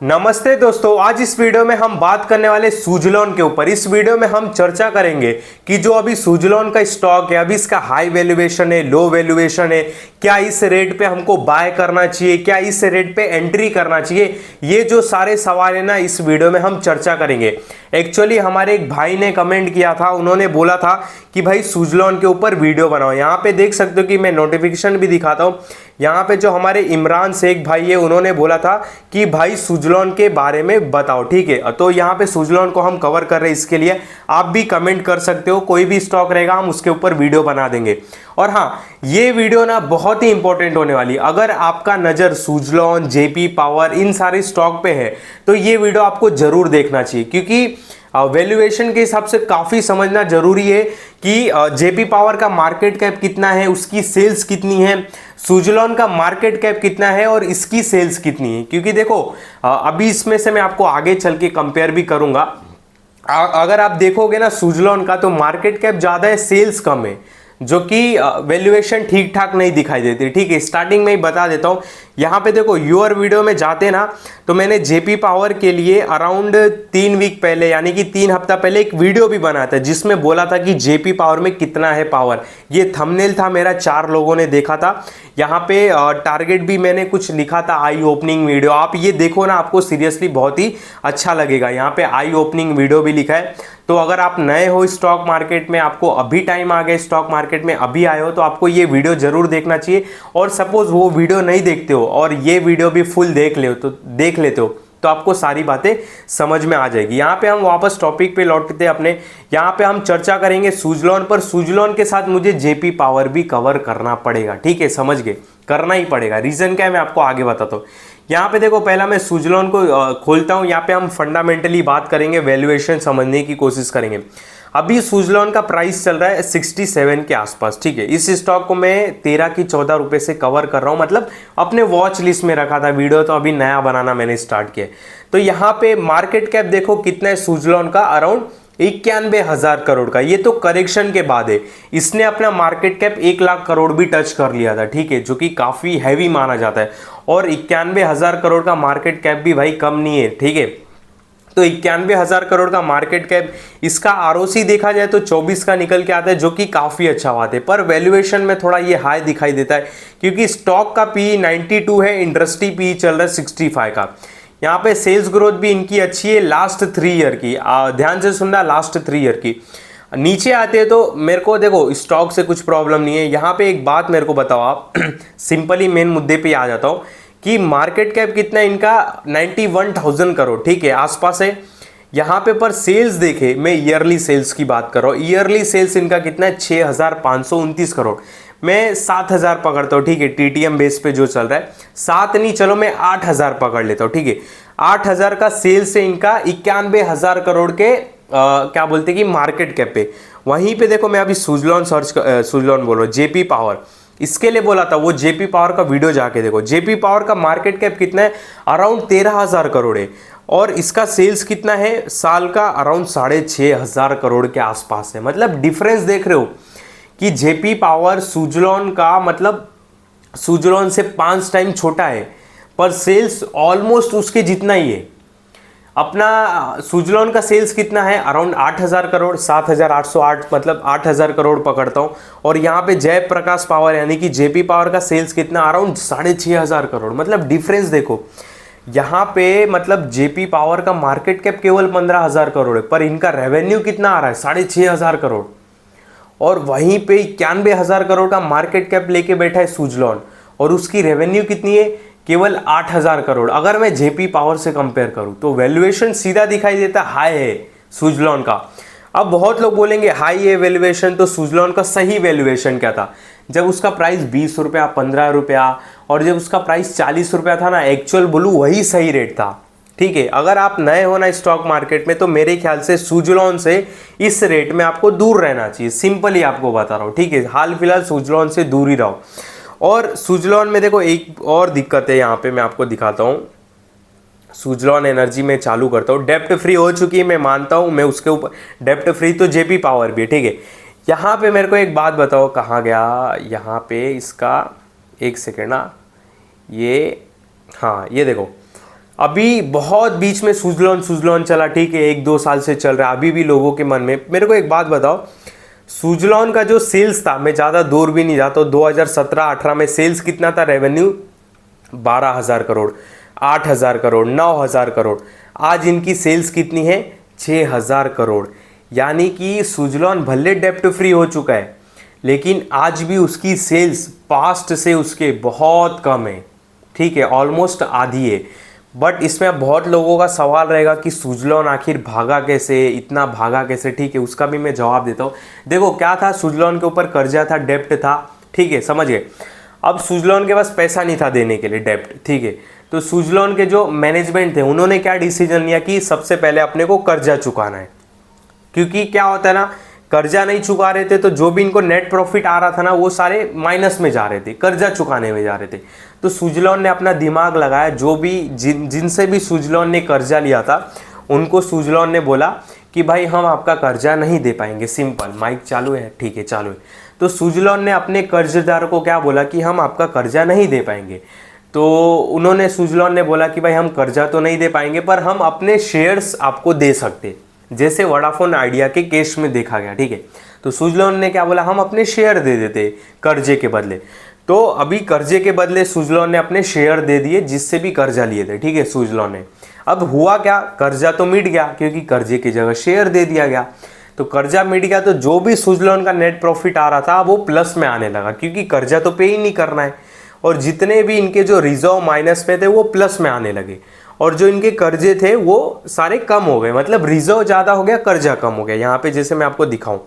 नमस्ते दोस्तों, आज इस वीडियो में हम बात करने वाले सुजलॉन के ऊपर। इस वीडियो में हम चर्चा करेंगे कि जो अभी सुजलॉन का स्टॉक है, अभी इसका हाई वैल्यूएशन है, लो वैल्यूएशन है, क्या इस रेट पे हमको बाय करना चाहिए, क्या इस रेट पे एंट्री करना चाहिए, ये जो सारे सवाल है ना, इस वीडियो में हम चर्चा करेंगे। एक्चुअली हमारे एक भाई ने कमेंट किया था, उन्होंने बोला था कि भाई सुजलॉन के ऊपर वीडियो बनाओ। यहाँ पे देख सकते हो कि मैं नोटिफिकेशन भी दिखाता हूँ। यहाँ पे जो हमारे इमरान शेख भाई है, उन्होंने बोला था कि भाई सुजलॉन के बारे में बताओ, ठीक है। तो यहाँ पे सुजलॉन को हम कवर कर रहे हैं, इसके लिए आप भी कमेंट कर सकते हो, कोई भी स्टॉक रहेगा हम उसके ऊपर वीडियो बना देंगे। और हाँ, ये वीडियो ना बहुत ही इंपॉर्टेंट होने वाली। अगर आपका नजर सुजलॉन, जेपी पावर, इन सारे स्टॉक पे है तो ये वीडियो आपको जरूर देखना चाहिए, क्योंकि वैल्यूएशन के हिसाब से काफी समझना जरूरी है कि जेपी पावर का मार्केट कैप कितना है, उसकी सेल्स कितनी है, सुजलॉन का मार्केट कैप कितना है और इसकी सेल्स कितनी है। क्योंकि देखो अभी इसमें से मैं आपको आगे चल के कंपेयर भी करूंगा। अगर आप देखोगे ना सुजलॉन का, तो मार्केट कैप ज्यादा है, सेल्स कम है, जो कि वैल्यूएशन ठीक ठाक नहीं दिखाई देती। ठीक है, स्टार्टिंग में ही बता देता हूं। यहाँ पे देखो यूर वीडियो में जाते ना, तो मैंने जेपी पावर के लिए अराउंड 3 वीक पहले, यानी कि 3 हफ्ता पहले एक वीडियो भी बनाया था, जिसमें बोला था कि जेपी पावर में कितना है पावर। ये थंबनेल था मेरा, 4 लोगों ने देखा था। यहाँ पे टारगेट भी मैंने कुछ लिखा था, आई ओपनिंग वीडियो। आप ये देखो ना, आपको सीरियसली बहुत ही अच्छा लगेगा। यहाँ पे आई ओपनिंग वीडियो भी लिखा है। तो अगर आप नए हो स्टॉक मार्केट में, आपको अभी टाइम आ गया स्टॉक मार्केट में, अभी आए हो, तो आपको ये वीडियो जरूर देखना चाहिए। और सपोज वो वीडियो नहीं देखते हो और ये वीडियो भी फुल देख लेते हो तो आपको सारी बातें समझ में आ जाएगी। यहाँ पे हम वापस टॉपिक पे लौटते हैं अपने। यहाँ पे हम चर्चा करेंगे सुजलॉन पर। सुजलॉन के साथ मुझे जेपी पावर भी कवर करना पड़ेगा, ठीक है, समझ गए, करना ही पड़ेगा। रीजन क्या है मैं आपको आगे बताता हूँ। यहाँ पे देखो, पहला मैं सुजलॉन को खोलता हूँ। यहाँ पे हम फंडामेंटली बात करेंगे, वैल्यूएशन समझने की कोशिश करेंगे। अभी सुजलॉन का प्राइस चल रहा है 67 के आसपास, ठीक है। इस स्टॉक को मैं 13 की 14 रुपए से कवर कर रहा हूं, मतलब अपने वॉच लिस्ट में रखा था। वीडियो तो अभी नया बनाना मैंने स्टार्ट किया। तो यहाँ पे मार्केट कैप देखो कितना है सुजलॉन का, अराउंड 91,000 करोड़ का। ये तो करेक्शन के बाद है। इसने अपना मार्केट कैप 1 लाख करोड़ भी टच कर लिया था, ठीक है, जो कि काफी हैवी माना जाता है। और 91,000 करोड़ का मार्केट कैप भी भाई कम नहीं है, ठीक है। तो 91,000 करोड़ का मार्केट कैप, इसका आरओसी देखा जाए तो 24 का निकल के आता है, जो कि काफी अच्छा बात है। पर वैल्यूएशन में थोड़ा ये हाई दिखाई देता है, क्योंकि स्टॉक का पी 92 है, इंडस्ट्री पी चल रहा है 65 का। यहाँ पे सेल्स ग्रोथ भी इनकी अच्छी है लास्ट 3 ईयर की। ध्यान से सुनना, लास्ट 3 ईयर की। नीचे आते हैं तो मेरे को देखो स्टॉक से कुछ प्रॉब्लम नहीं है। यहाँ पे एक बात मेरे को बताओ आप सिंपली मेन मुद्दे पे आ जाता हूँ कि मार्केट कैप कितना है इनका, 91,000 करोड़, ठीक है, आसपास है। यहाँ पे पर सेल्स देखे, मैं ईयरली सेल्स की बात कर रहा हूँ। ईयरली सेल्स इनका कितना है, 6,529 करोड़। मैं 7,000 पकड़ता हूँ, ठीक है, टीटीएम बेस पे जो चल रहा है। 7 नहीं, चलो मैं 8,000 पकड़ लेता हूँ, ठीक है। 8,000 का सेल्स है इनका 91,000 करोड़ के क्या बोलते हैं कि मार्केट कैप पे। वहीं पे देखो, मैं अभी सुजलॉन सुजलॉन बोल रहा हूँ, जेपी पावर, इसके लिए बोला था, वो जेपी पावर का वीडियो जाके देखो। जेपी पावर का मार्केट कैप कितना है, अराउंड 13,000 करोड़ है। और इसका सेल्स कितना है साल का, अराउंड 6,500 करोड़ के आसपास है। मतलब डिफरेंस देख रहे हो कि जेपी पावर सुजलॉन का, मतलब सुजलॉन से 5 टाइम छोटा है, पर सेल्स ऑलमोस्ट उसके जितना ही है। अपना सुजलॉन का सेल्स कितना है, अराउंड 8,000 करोड़, 7,808, मतलब 8,000 करोड़ पकड़ता हूं। और यहाँ पे जयप्रकाश पावर यानी कि जेपी पावर का सेल्स कितना, अराउंड 6,500 करोड़। मतलब डिफरेंस देखो यहाँ पे, मतलब जेपी पावर का मार्केट कैप केवल 15,000 करोड़ है, पर इनका रेवेन्यू कितना आ रहा है, 6,500 करोड़। और वहीं पे 91,000 करोड़ का मार्केट कैप लेके बैठा है सुजलॉन, और उसकी रेवेन्यू कितनी है, केवल 8,000 करोड़। अगर मैं जेपी पावर से कंपेयर करूं तो वैल्यूएशन सीधा दिखाई देता हाई है सुजलॉन का। अब बहुत लोग बोलेंगे हाई है वैल्यूएशन, तो सुजलॉन का सही वैल्यूएशन क्या था, जब उसका प्राइस 20 रुपया, 15 रुपया, और जब उसका प्राइस 40 रुपया था ना, एक्चुअल बोलूं वही सही रेट था, ठीक है। अगर आप नए हो ना स्टॉक मार्केट में, तो मेरे ख्याल से सुजलॉन से इस रेट में आपको दूर रहना चाहिए। सिंपली आपको बता रहा हूँ, ठीक है, हाल फिलहाल सुजलॉन से दूर ही रहो। और सुजलॉन में देखो एक और दिक्कत है, यहाँ पे मैं आपको दिखाता हूँ। सुजलॉन एनर्जी में चालू करता हूँ, डेप्ट फ्री हो चुकी है, मैं मानता हूँ, मैं उसके ऊपर डेप्ट फ्री, तो जेपी पावर भी, ठीक है। यहाँ पे मेरे को एक बात बताओ, कहाँ गया यहाँ पे इसका, एक सेकेंड ना, ये, हाँ ये देखो, अभी बहुत बीच में सुजलॉन चला, ठीक है, 1-2 साल से चल रहा है, अभी भी लोगों के मन में। मेरे को एक बात बताओ, सुजलॉन का जो सेल्स था, मैं ज़्यादा दूर भी नहीं जाता, 2017-18 में सेल्स कितना था, रेवेन्यू 12,000 करोड़, 8,000 करोड़, 9,000 करोड़। आज इनकी सेल्स कितनी है, 6,000 करोड़। यानी कि सुजलॉन भले डेप्ट फ्री हो चुका है, लेकिन आज भी उसकी सेल्स पास्ट से उसके बहुत कम है, ठीक है, ऑलमोस्ट आधी है। बट इसमें अब बहुत लोगों का सवाल रहेगा कि सुजलॉन आखिर भागा कैसे, इतना भागा कैसे, ठीक है, उसका भी मैं जवाब देता हूँ। देखो क्या था, सुजलॉन के ऊपर कर्जा था, डेप्ट था, ठीक है, समझ गए। अब सुजलॉन के पास पैसा नहीं था देने के लिए, डेप्ट, ठीक है। तो सुजलॉन के जो मैनेजमेंट थे, उन्होंने क्या डिसीजन लिया कि सबसे पहले अपने को कर्जा चुकाना है। क्योंकि क्या होता है ना, कर्जा नहीं चुका रहे थे तो जो भी इनको नेट प्रॉफिट आ रहा था ना, वो सारे माइनस में जा रहे थे, कर्जा चुकाने में जा रहे थे। तो सुजलॉन ने अपना दिमाग लगाया, जो भी जिनसे भी सुजलॉन ने कर्जा लिया था, उनको सुजलॉन ने बोला कि भाई हम आपका कर्जा नहीं दे पाएंगे। सिंपल। माइक चालू है, ठीक है, चालू है। तो सुजलॉन ने अपने कर्जदार को क्या बोला कि हम आपका कर्जा नहीं दे पाएंगे। तो सुजलॉन ने बोला कि भाई हम कर्जा तो नहीं दे पाएंगे, पर हम अपने शेयर्स आपको दे सकते, जैसे वोडाफोन आइडिया के केस में देखा गया, ठीक है। तो सुजलॉन ने क्या बोला, हम अपने शेयर दे देते कर्जे के बदले। तो अभी कर्जे के बदले सुजलॉन ने अपने शेयर दे दिए, जिससे भी कर्जा लिए थे, ठीक है, सुजलॉन ने। अब हुआ क्या, कर्जा तो मिट गया, क्योंकि कर्जे की जगह शेयर दे दिया गया। तो कर्जा मिट गया, तो जो भी सुजलॉन का नेट प्रॉफिट आ रहा था वो प्लस में आने लगा, क्योंकि कर्जा तो पे ही नहीं करना है। और जितने भी इनके जो रिजर्व माइनस में थे वो प्लस में आने लगे, और जो इनके कर्जे थे वो सारे कम हो गए। मतलब रिजर्व ज़्यादा हो गया, कर्जा कम हो गया। यहाँ पे जैसे मैं आपको दिखाऊं,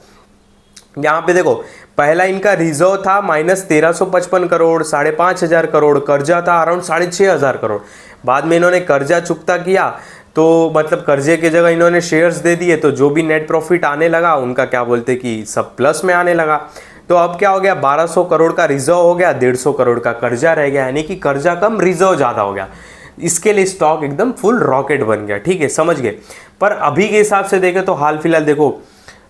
यहाँ पे देखो, पहला इनका रिजर्व था -1355 करोड़, 5,500 करोड़, कर्जा था अराउंड 6,500 करोड़। बाद में इन्होंने कर्जा चुकता किया, तो मतलब कर्जे की जगह इन्होंने शेयर्स दे दिए, तो जो भी नेट प्रॉफिट आने लगा उनका क्या बोलते कि सब प्लस में आने लगा। तो अब क्या हो गया, 1,200 करोड़ का रिजर्व हो गया, 150 करोड़ का कर्जा रह गया, यानी कि कर्जा कम, रिजर्व ज़्यादा हो गया। इसके लिए स्टॉक एकदम फुल रॉकेट बन गया, ठीक है, समझ गए। पर अभी के हिसाब से देखें तो हाल फिलहाल देखो,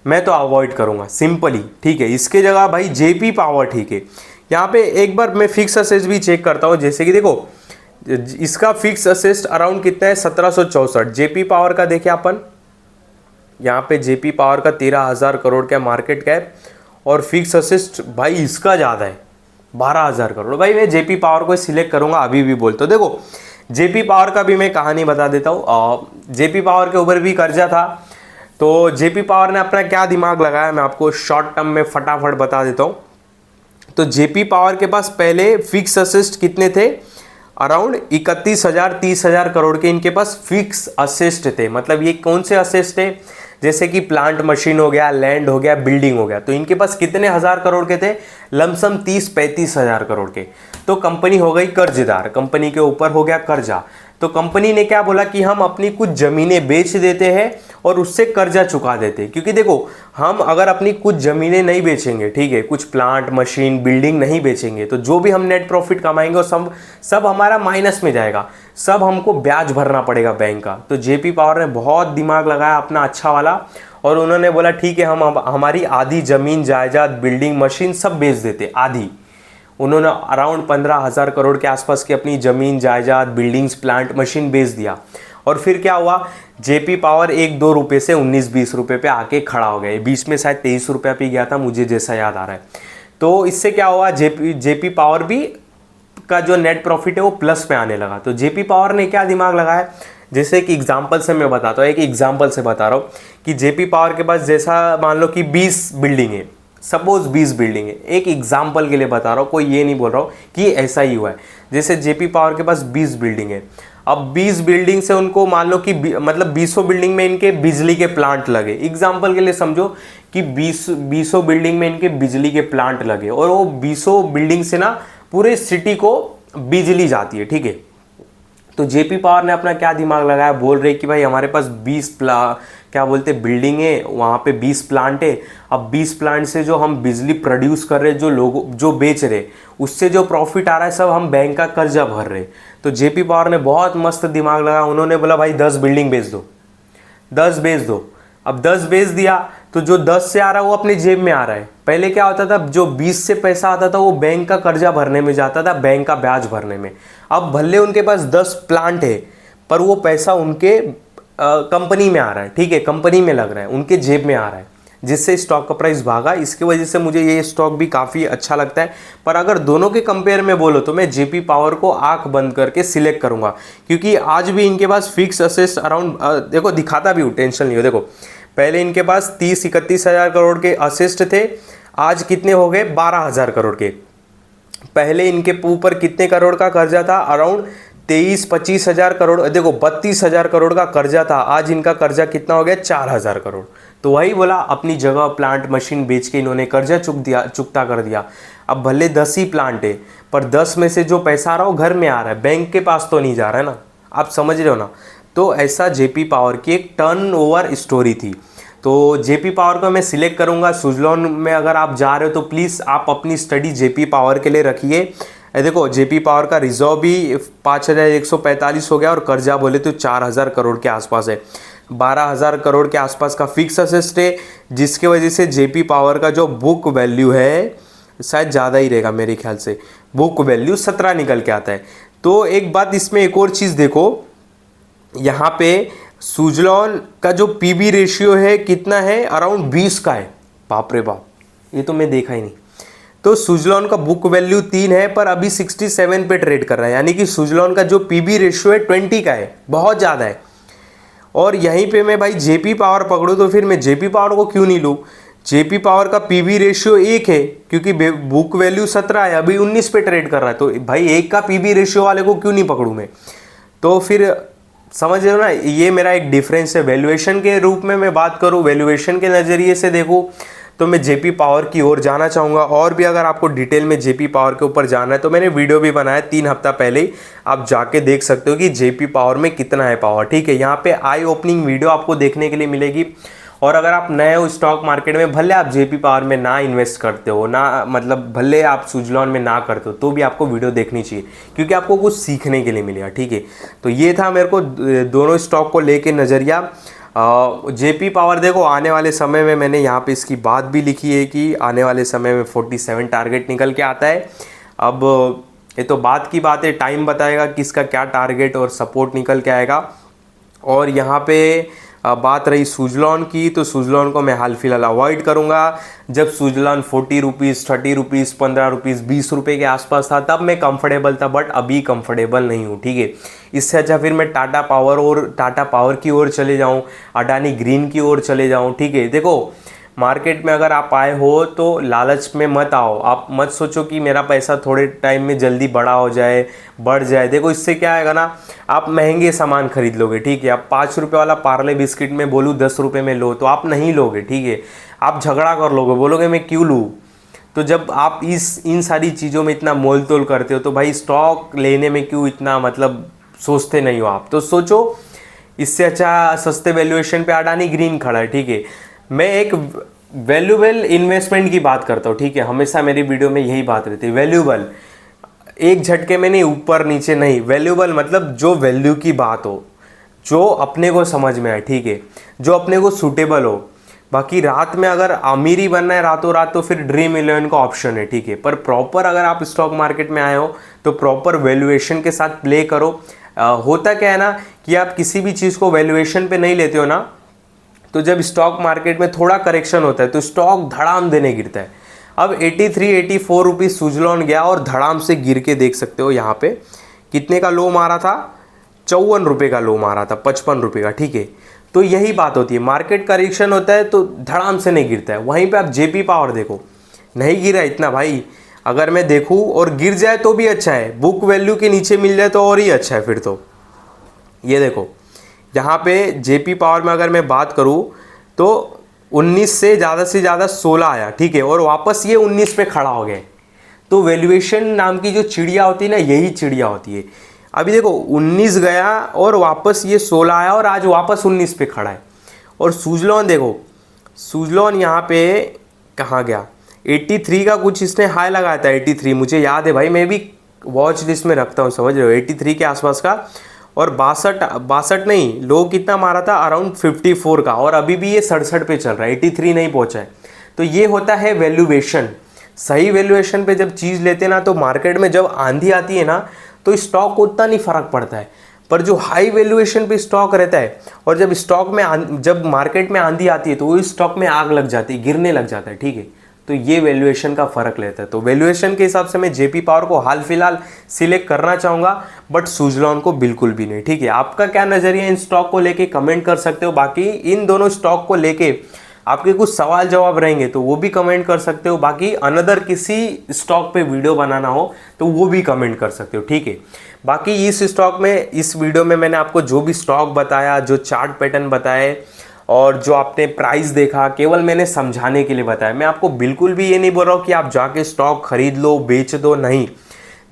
मैं तो अवॉइड करूंगा सिंपली, ठीक है। इसके जगह भाई जेपी पावर, ठीक है। यहाँ पे एक बार मैं फिक्स असेट भी चेक करता हूँ, जैसे कि देखो इसका फिक्स असेट अराउंड कितना है, 1764। जेपी पावर का देखें अपन, यहाँ पे जेपी पावर का 13,000 करोड़ का मार्केट कैप, और फिक्स असेट भाई इसका ज़्यादा है, 12,000 करोड़। भाई मैं जेपी पावर को सिलेक्ट करूंगा, अभी भी बोलता हूँ। देखो जेपी पावर का भी मैं कहानी बता देता हूँ। जेपी पावर के ऊपर भी कर्जा था, तो जेपी पावर ने अपना क्या दिमाग लगाया, मैं आपको शॉर्ट टर्म में फटाफट बता देता हूँ। तो जेपी पावर के पास पहले फिक्स असेट कितने थे, अराउंड 31,000 30,000 करोड़ के इनके पास फिक्स असेट थे। मतलब ये कौन से असेट थे, जैसे कि प्लांट मशीन हो गया, लैंड हो गया, बिल्डिंग हो गया। तो इनके पास कितने हजार करोड़ के थे, लमसम 30-35 हजार करोड़ के। तो कंपनी हो गई कर्जदार, कंपनी के ऊपर हो गया कर्जा। तो कंपनी ने क्या बोला कि हम अपनी कुछ जमीनें बेच देते हैं और उससे कर्जा चुका देते हैं। क्योंकि देखो, हम अगर अपनी कुछ जमीनें नहीं बेचेंगे, ठीक है, कुछ प्लांट मशीन बिल्डिंग नहीं बेचेंगे, तो जो भी हम नेट प्रॉफिट कमाएंगे वो सब हमारा माइनस में जाएगा, सब हमको ब्याज भरना पड़ेगा बैंक का। तो जेपी पावर ने बहुत दिमाग लगाया अपना अच्छा वाला, और उन्होंने बोला ठीक है, हम हमारी आधी जमीन जायदाद बिल्डिंग मशीन सब बेच देते, आधी। उन्होंने अराउंड 15,000 करोड़ के आसपास की अपनी जमीन जायदाद बिल्डिंग्स प्लांट मशीन बेच दिया। और फिर क्या हुआ, जेपी पावर 1-2 रुपये से 19-20 रुपये पे आके खड़ा हो गया। बीच में शायद 23 रुपया पे गया था, मुझे जैसा याद आ रहा है। तो इससे क्या हुआ, जेपी पावर भी का जो नेट प्रॉफिट है वो प्लस में आने लगा। तो जेपी पावर ने क्या दिमाग लगाया, जैसे एक एग्जाम्पल से मैं बताता हूँ, एक एग्जाम्पल से बता रहा हूँ कि जेपी पावर के पास जैसा मान लो कि 20 बिल्डिंग है, सपोज 20 बिल्डिंग है, एक एग्जाम्पल के लिए बता रहा हूँ, कोई ये नहीं बोल रहा हूँ कि ऐसा ही हुआ है। जैसे जेपी पावर के पास 20 बिल्डिंग है, अब 20 बिल्डिंग से उनको मान लो कि मतलब 20 बिल्डिंग में इनके बिजली के प्लांट लगे। एग्जाम्पल के लिए समझो कि 20 बिल्डिंग में इनके बिजली के प्लांट लगे, और वो 20 बिल्डिंग से ना पूरे सिटी को बिजली जाती है, ठीक है। तो जेपी पावर ने अपना क्या दिमाग लगाया, बोल रहे कि भाई हमारे पास 20 क्या बोलते बिल्डिंग है, वहाँ पे 20 प्लांट है। अब 20 प्लांट से जो हम बिजली प्रोड्यूस कर रहे, जो लोग जो बेच रहे, उससे जो प्रॉफिट आ रहा है सब हम बैंक का कर्जा भर रहे। तो जेपी पावर ने बहुत मस्त दिमाग लगाया, उन्होंने बोला भाई 10 बिल्डिंग बेच दो, 10 बेच दो। अब 10 बेच दिया तो जो 10 से आ रहा है वो अपनी जेब में आ रहा है। पहले क्या होता था, जो 20 से पैसा आता था वो बैंक का कर्जा भरने में जाता था, बैंक का ब्याज भरने में। अब भले उनके पास 10 प्लांट है, पर वो पैसा उनके कंपनी में आ रहा है, ठीक है, कंपनी में लग रहा है, उनके जेब में आ रहा है, जिससे स्टॉक का प्राइस भागा। इसकी वजह से मुझे ये स्टॉक भी काफ़ी अच्छा लगता है। पर अगर दोनों के कंपेयर में बोलो तो मैं जेपी पावर को आंख बंद करके सिलेक्ट करूंगा, क्योंकि आज भी इनके पास फिक्स असेट्स अराउंड, देखो दिखाता भी हूँ, टेंशन नहीं हो। देखो पहले इनके पास 30-31 हज़ार करोड़ के असेस्ट थे, आज कितने हो गए, 12,000 करोड़ के। पहले इनके ऊपर कितने करोड़ का कर्जा था, अराउंड 23-25 हज़ार करोड़, देखो 32 हज़ार करोड़ का कर्जा था, आज इनका कर्जा कितना हो गया, 4,000 करोड़। तो वही बोला, अपनी जगह प्लांट मशीन बेच के इन्होंने कर्जा चुकता कर दिया। अब भले 10 ही प्लांट है, पर 10 में से जो पैसा आ रहा है वो घर में आ रहा है, बैंक के पास तो नहीं जा रहा है ना, आप समझ रहे हो ना। तो ऐसा जेपी पावर की एक टर्नओवर स्टोरी थी। तो जेपी पावर को मैं सिलेक्ट करूंगा। सुजलॉन में अगर आप जा रहे हो तो प्लीज़ आप अपनी स्टडी जेपी पावर के लिए रखिए। देखो जेपी पावर का रिजर्व भी 5,145 हो गया और कर्जा बोले तो 4,000 करोड़ के आसपास है। 12,000 करोड़ के आसपास का फिक्स असेस्ट है, जिसके वजह से जेपी पावर का जो बुक वैल्यू है शायद ज़्यादा ही रहेगा मेरे ख्याल से, बुक वैल्यू 17 निकल के आता है। तो एक बात इसमें एक और चीज़ देखो, यहाँ पे सुजलॉन का जो पीबी रेशियो है कितना है, अराउंड 20 का है। बाप रे बाप, ये तो मैं देखा ही नहीं। तो सुजलॉन का बुक वैल्यू 3 है, पर अभी 67 पे ट्रेड कर रहा है, यानी कि सुजलॉन का जो पीबी रेशियो है 20 का है, बहुत ज़्यादा है। और यहीं पे मैं भाई जेपी पावर पकड़ूँ तो फिर मैं जेपी पावर को क्यों नहीं लूँ। जेपी पावर का पीबी रेशियो 1 है, क्योंकि बुक वैल्यू 17 है, अभी 19 पे ट्रेड कर रहा है, तो भाई 1 का पीबी रेशियो वाले को क्यों नहीं पकड़ूँ मैं। तो फिर समझ रहे हो ना, ये मेरा एक डिफरेंस है। वैल्यूएशन के रूप में मैं बात करूँ, वैल्यूएशन के नज़रिए से देखूँ तो मैं जेपी पावर की ओर जाना चाहूँगा। और भी अगर आपको डिटेल में जेपी पावर के ऊपर जाना है तो मैंने वीडियो भी बनाया 3 हफ्ता पहले ही, आप जाके देख सकते हो कि जेपी पावर में कितना है पावर, ठीक है। यहाँ पे आई ओपनिंग वीडियो आपको देखने के लिए मिलेगी। और अगर आप नए हो स्टॉक मार्केट में, भले आप जेपी पावर में ना इन्वेस्ट करते हो ना, मतलब भले आप सुजलॉन में ना करते हो, तो भी आपको वीडियो देखनी चाहिए, क्योंकि आपको कुछ सीखने के लिए मिलेगा, ठीक है। तो ये था मेरे को दोनों स्टॉक को लेके नज़रिया। जेपी पावर देखो आने वाले समय में, मैंने यहाँ पे इसकी बात भी लिखी है कि आने वाले समय में 47 टारगेट निकल के आता है। अब ये तो बात की बात है, टाइम बताएगा कि इसका क्या टारगेट और सपोर्ट निकल के आएगा। और यहाँ पे बात रही सुजलॉन की, तो सुजलॉन को मैं हाल फिलहाल अवॉइड करूँगा। जब सुजलॉन 40 रुपीज़, 30 रुपीज़, 15 रुपीज़, 20 रुपये के आसपास था तब मैं कंफर्टेबल था, बट अभी कंफर्टेबल नहीं हूँ, ठीक है। इससे अच्छा फिर मैं टाटा पावर की ओर चले जाऊँ, अडानी ग्रीन की ओर चले जाऊँ, ठीक है। देखो मार्केट में अगर आप आए हो तो लालच में मत आओ, आप मत सोचो कि मेरा पैसा थोड़े टाइम में जल्दी बड़ा हो जाए, बढ़ जाए। देखो इससे क्या आएगा ना, आप महंगे सामान खरीद लोगे, ठीक है। आप 5 रुपये वाला पार्ले बिस्किट में बोलूँ 10 रुपये में लो तो आप नहीं लोगे, ठीक है। आप झगड़ा कर लोगे, बोलोगे मैं क्यों लूँ। तो जब आप इन सारी चीज़ों में इतना मोल तोल करते हो तो भाई स्टॉक लेने में क्यों इतना मतलब सोचते नहीं हो आप। तो सोचो, इससे अच्छा सस्ते वैल्यूएशन पे अडानी ग्रीन खड़ा है, ठीक है। मैं एक वैल्यूएबल इन्वेस्टमेंट की बात करता हूँ, ठीक है। हमेशा मेरी वीडियो में यही बात रहती है, वैल्यूएबल, एक झटके में नहीं, ऊपर नीचे नहीं। वैल्यूएबल मतलब जो वैल्यू की बात हो, जो अपने को समझ में आए, ठीक है, जो अपने को सूटेबल हो। बाकी रात में अगर अमीरी बनना है रातों रात तो फिर ड्रीम 11 का ऑप्शन है, ठीक है। पर प्रॉपर अगर आप स्टॉक मार्केट में आए हो तो प्रॉपर वैल्यूएशन के साथ प्ले करो। होता क्या है ना कि आप किसी भी चीज़ को वैल्यूएशन पे नहीं लेते हो ना, तो जब स्टॉक मार्केट में थोड़ा करेक्शन होता है तो स्टॉक धड़ाम देने गिरता है। अब 83-84 रुपीज़ सुजलॉन गया और धड़ाम से गिर के देख सकते हो यहाँ पे कितने का लो मारा था, 54 रुपये का लो मारा था, 55 रुपये का, ठीक है। तो यही बात होती है, मार्केट करेक्शन होता है तो धड़ाम से नहीं गिरता है। वहीं पे आप जेपी पावर देखो, नहीं गिरा इतना भाई। अगर मैं देखूँ और गिर जाए तो भी अच्छा है, बुक वैल्यू के नीचे मिल जाए तो और ही अच्छा है फिर तो। ये देखो यहाँ पे जेपी पावर में अगर मैं बात करूँ तो 19 से ज़्यादा 16 आया, ठीक है, और वापस ये 19 पे खड़ा हो गए। तो वैल्यूएशन नाम की जो चिड़िया होती है ना, यही चिड़िया होती है। अभी देखो 19 गया और वापस ये 16 आया और आज वापस 19 पे खड़ा है। और सुजलॉन देखो, सुजलॉन यहाँ पे कहाँ गया, 83 का कुछ इसने हाई लगाया था, 83 मुझे याद है भाई, मैं भी वॉच लिस्ट में रखता हूँ, समझ रहे हो, 83 के आसपास का। और 62 नहीं, लो कितना मारा था, अराउंड 54 का, और अभी भी ये 67 पे चल रहा है, 83 नहीं पहुंचा है। तो ये होता है वैल्यूएशन। सही वैल्यूएशन पे जब चीज़ लेते ना तो मार्केट में जब आंधी आती है ना तो स्टॉक को उतना नहीं फर्क पड़ता है। पर जो हाई वैल्यूएशन पे स्टॉक रहता है और जब स्टॉक में जब मार्केट में आंधी आती है तो वो स्टॉक में आग लग जाती है, गिरने लग जाता है, ठीक है। तो ये वैल्यूएशन का फर्क लेता है। तो वैल्यूएशन के हिसाब से मैं जेपी पावर को हाल फिलहाल सिलेक्ट करना चाहूंगा, बट सुजलॉन को बिल्कुल भी नहीं, ठीक है। आपका क्या नजरिया इन स्टॉक को लेके कमेंट कर सकते हो। बाकी इन दोनों स्टॉक को लेके आपके कुछ सवाल जवाब रहेंगे तो वो भी कमेंट कर सकते हो। बाकी अनदर किसी स्टॉक पे वीडियो बनाना हो तो वो भी कमेंट कर सकते हो, ठीक है। बाकी इस स्टॉक में, इस वीडियो में मैंने आपको जो भी स्टॉक बताया, जो चार्ट पैटर्न बताए और जो आपने प्राइस देखा, केवल मैंने समझाने के लिए बताया। मैं आपको बिल्कुल भी ये नहीं बोल रहा हूँ कि आप जाके स्टॉक खरीद लो, बेच दो, नहीं।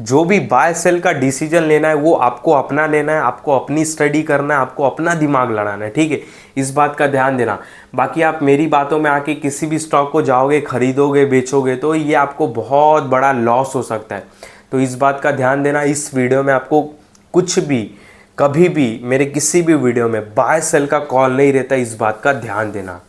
जो भी बाय सेल का डिसीजन लेना है वो आपको अपना लेना है, आपको अपनी स्टडी करना है, आपको अपना दिमाग लड़ाना है, ठीक है। इस बात का ध्यान देना। बाकी आप मेरी बातों में आके किसी भी स्टॉक को जाओगे, खरीदोगे, बेचोगे तो ये आपको बहुत बड़ा लॉस हो सकता है। तो इस बात का ध्यान देना। इस वीडियो में आपको कुछ भी, कभी भी, मेरे किसी भी वीडियो में बाय सेल का कॉल नहीं रहता, इस बात का ध्यान देना।